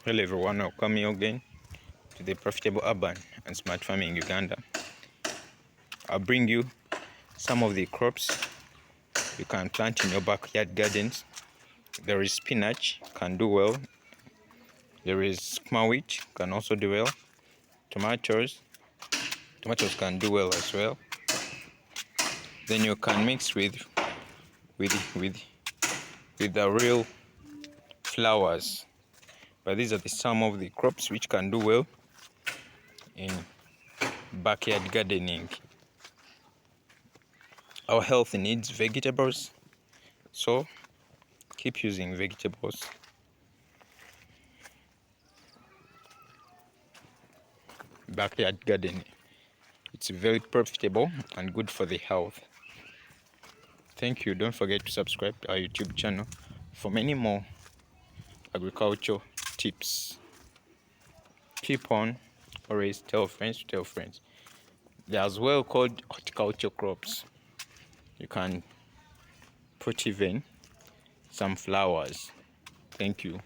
Hello everyone, welcome you again to the Profitable Urban and Smart Farming Uganda. I'll bring you some of the crops you can plant in your backyard gardens. There is spinach, can do well. There is sukuma wheat, can also do well. Tomatoes can do well as well. Then you can mix with the real flowers. But these are some of the crops which can do well in backyard gardening. Our health needs vegetables, so keep using vegetables. Backyard gardening, it's very profitable and good for the health. Thank you. Don't forget to subscribe to our YouTube channel for many more agricultural tips. Keep on, always tell friends to tell friends. They're as well called horticulture crops. You can put even some flowers. Thank you.